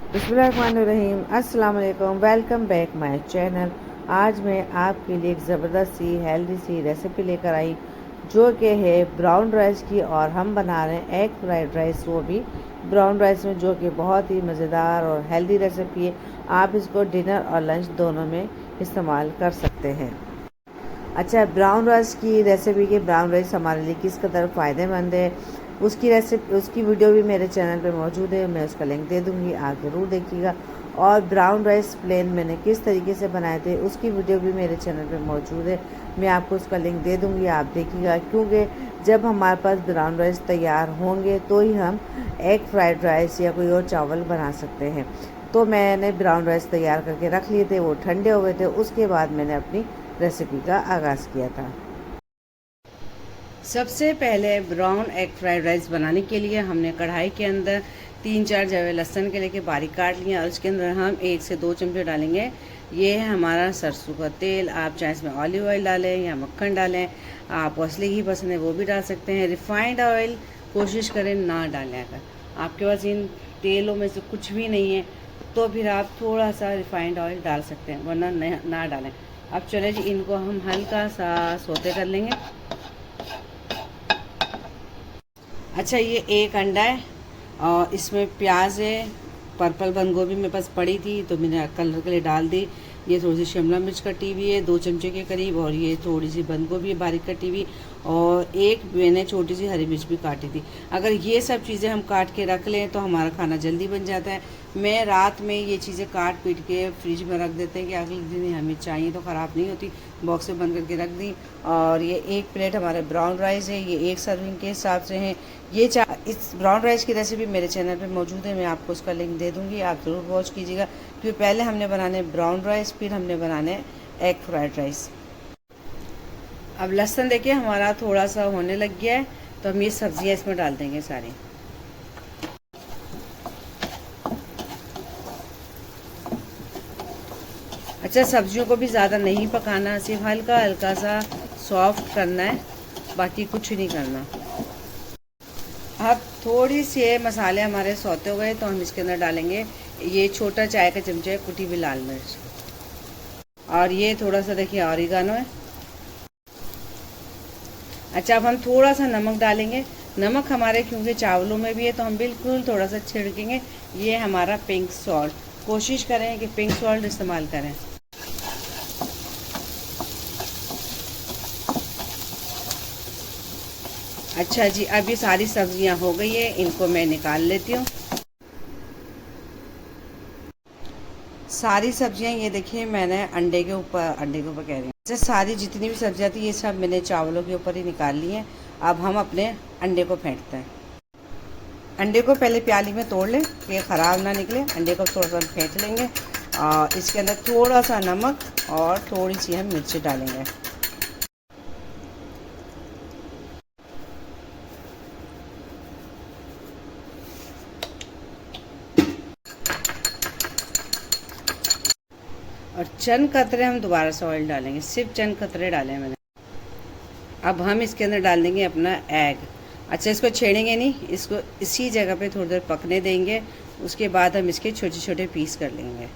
बिस्मिल्लाहिर्रहमानिर्रहीम। अस्सलाम वालेकुम। Welcome back my channel. आज मैं आपके लिए एक ज़बरदस्त सी हेल्दी सी रेसिपी लेकर आई जो कि है ब्राउन राइस की, और हम बना रहे हैं एग फ्राइड राइस, वो भी ब्राउन राइस में, जो कि बहुत ही मज़ेदार और हेल्दी रेसिपी है। आप इसको डिनर और लंच दोनों में इस्तेमाल कर सकते हैं। अच्छा, ब्राउन राइस की रेसिपी के ब्राउन राइस हमारे लिए किस कदर फ़ायदेमंद है, उसकी वीडियो भी मेरे चैनल पे मौजूद है। मैं उसका लिंक दे दूँगी, आप ज़रूर देखिएगा। और ब्राउन राइस प्लेन मैंने किस तरीके से बनाए थे, उसकी वीडियो भी मेरे चैनल पे मौजूद है। मैं आपको उसका लिंक दे दूँगी, आप देखिएगा। क्योंकि जब हमारे पास ब्राउन राइस तैयार होंगे तो ही हम एग फ्राइड राइस या कोई और चावल बना सकते हैं। तो मैंने ब्राउन राइस तैयार करके रख लिए थे, वो ठंडे हो गए थे। उसके बाद मैंने अपनी रेसिपी का आगाज़ किया था। सबसे पहले ब्राउन एग फ्राइड राइस बनाने के लिए हमने कढ़ाई के अंदर 3-4 जवे लहसुन के लेके बारीक काट लिया, और उसके अंदर हम 1 से 2 चमचे डालेंगे। ये है हमारा सरसों का तेल। आप चाहे इसमें ऑलिव ऑयल डालें या मक्खन डालें, आप असली घी पसंद है वो भी डाल सकते हैं। रिफाइंड ऑयल कोशिश करें ना डालें। अगर आपके पास इन तेलों में से कुछ भी नहीं है तो फिर आप थोड़ा सा रिफाइंड ऑयल डाल सकते हैं, वरना ना डालें। अब चले जी, इनको हम हल्का सा सोते कर लेंगे। अच्छा, ये एक अंडा है और इसमें प्याज है, पर्पल बंद गोभी मेरे पास पड़ी थी तो मैंने कलर के लिए डाल दी। ये थोड़ी सी शिमला मिर्च कटी हुई है 2 चमचे के करीब, और ये थोड़ी सी बंद गोभी है बारीक कटी हुई, और एक मैंने छोटी सी हरी मिर्च भी काटी थी। अगर ये सब चीज़ें हम काट के रख लें तो हमारा खाना जल्दी बन जाता है। मैं रात में ये चीज़ें काट पीट के फ्रिज में रख देते हैं कि अगले दिन हमें चाहिए तो ख़राब नहीं होती। बॉक्स में बंद करके रख दी। और ये एक प्लेट हमारे ब्राउन राइस है, ये एक सर्विंग के हिसाब से हैं। इस ब्राउन राइस की रेसिपी मेरे चैनल पे मौजूद है, मैं आपको उसका लिंक दे दूँगी, आप ज़रूर वॉच कीजिएगा। क्योंकि पहले हमने बनाने ब्राउन राइस, फिर हमने बनाने एग फ्राइड राइस। अब लहसुन देखिए हमारा थोड़ा सा होने लग गया है, तो हम ये सब्जियाँ इसमें डाल देंगे सारी। अच्छा, सब्जियों को भी ज़्यादा नहीं पकाना, सिर्फ हल्का हल्का सा सॉफ्ट करना है, बाकी कुछ नहीं करना। अब थोड़ी सी मसाले हमारे सौते हो गए तो हम इसके अंदर डालेंगे ये छोटा चाय का चमचा है कुटी हुई लाल मिर्च, और ये थोड़ा सा देखिए ऑरिगानो है। अच्छा, अब हम थोड़ा सा नमक डालेंगे। नमक हमारे क्योंकि चावलों में भी है तो हम बिल्कुल थोड़ा सा छिड़केंगे। ये हमारा पिंक सॉल्ट, कोशिश करें कि पिंक सॉल्ट इस्तेमाल करें। अच्छा जी, अब ये सारी सब्जियां हो गई है, इनको मैं निकाल लेती हूँ। सारी सब्जियां ये देखिए मैंने अंडे के ऊपर कह रही हूँ, जैसे सारी जितनी भी सब्जियां थी ये सब मैंने चावलों के ऊपर ही निकाल ली हैं। अब हम अपने अंडे को फेंटते हैं। अंडे को पहले प्याली में तोड़ लें कि ये ख़राब ना निकले। अंडे को थोड़ा सा फेंट लेंगे और इसके अंदर थोड़ा सा नमक और थोड़ी सी हम मिर्ची डालेंगे। और चंद कतरे हम दोबारा से ऑयल डालेंगे, सिर्फ चंद कतरे डाले हैं मैंने। अब हम इसके अंदर डाल देंगे अपना एग। अच्छा, इसको छेड़ेंगे नहीं, इसको इसी जगह पे थोड़ी देर पकने देंगे। उसके बाद हम इसके छोटे छोटे पीस कर लेंगे।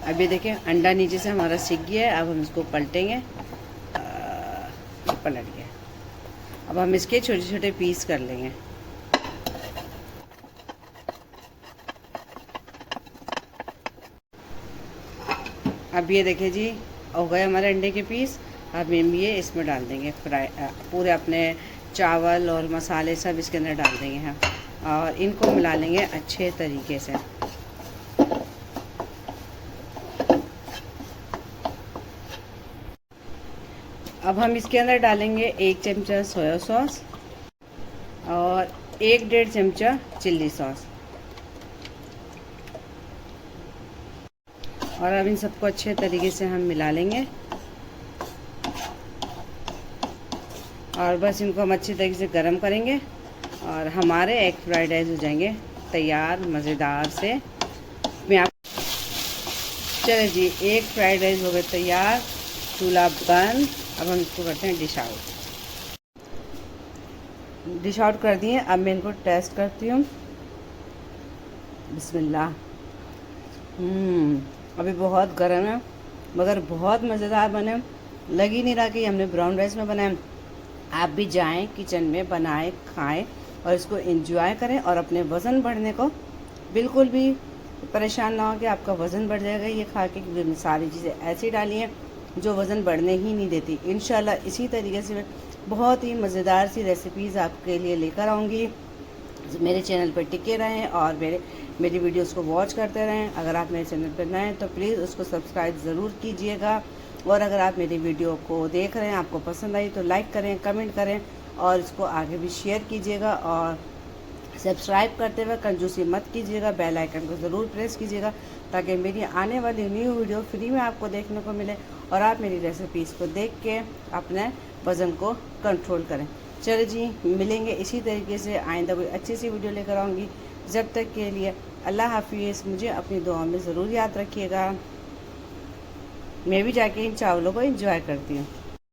अब ये देखें अंडा नीचे से हमारा सिक गया है। अब हम इसको पलटेंगे। पलट गया। अब हम इसके छोटे छोटे पीस कर लेंगे। अब ये देखिए जी, हो गए हमारे अंडे के पीस। अब हम ये इसमें डाल देंगे, फ्राई पूरे अपने चावल और मसाले सब इसके अंदर डाल देंगे हम, और इनको मिला लेंगे अच्छे तरीके से। अब हम इसके अंदर डालेंगे 1 चमचा सोया सॉस और 1-1.5 चमचा चिल्ली सॉस, और अब इन सबको अच्छे तरीके से हम मिला लेंगे। और बस इनको हम अच्छे तरीके से गर्म करेंगे और हमारे एग फ्राइड राइस हो जाएंगे तैयार मज़ेदार से। मैं आप चले जी, एग फ्राइड राइस हो गए तैयार, चूल्हा बंद। अब हम इसको करते हैं डिश आउट। डिश आउट कर दिए। अब मैं इनको टेस्ट करती हूँ। बिस्मिल्लाह। अभी बहुत गर्म है मगर बहुत मज़ेदार बने। लग ही नहीं रहा कि हमने ब्राउन राइस में बनाए। आप भी जाएं किचन में, बनाएं, खाएं और इसको एंजॉय करें और अपने वज़न बढ़ने को बिल्कुल भी परेशान ना हो कि आपका वज़न बढ़ जाएगा ये खा के, क्योंकि सारी चीज़ें ऐसी डाली हैं जो वज़न बढ़ने ही नहीं देती। इंशाल्लाह इसी तरीके से मैं बहुत ही मज़ेदार सी रेसिपीज़ आपके लिए लेकर आऊँगी। मेरे चैनल पर टिके रहें और मेरी वीडियोस को वॉच करते रहें। अगर आप मेरे चैनल पर नए हैं तो प्लीज़ उसको सब्सक्राइब ज़रूर कीजिएगा। और अगर आप मेरी वीडियो को देख रहे हैं, आपको पसंद आई तो लाइक करें, कमेंट करें और इसको आगे भी शेयर कीजिएगा। और सब्सक्राइब करते हुए कंजूसी मत कीजिएगा, बेल आइकन को ज़रूर प्रेस कीजिएगा ताकि मेरी आने वाली न्यू वीडियो फ्री में आपको देखने को मिले और आप मेरी रेसिपीज़ को देख के अपने वज़न को कंट्रोल करें। चलिए जी, मिलेंगे इसी तरीके से आइंदा कोई अच्छी सी वीडियो लेकर आऊँगी। जब तक के लिए अल्लाह हाफिज़। मुझे अपनी दुआ में ज़रूर याद रखिएगा। मैं भी जाके इन चावलों को एंजॉय करती हूँ।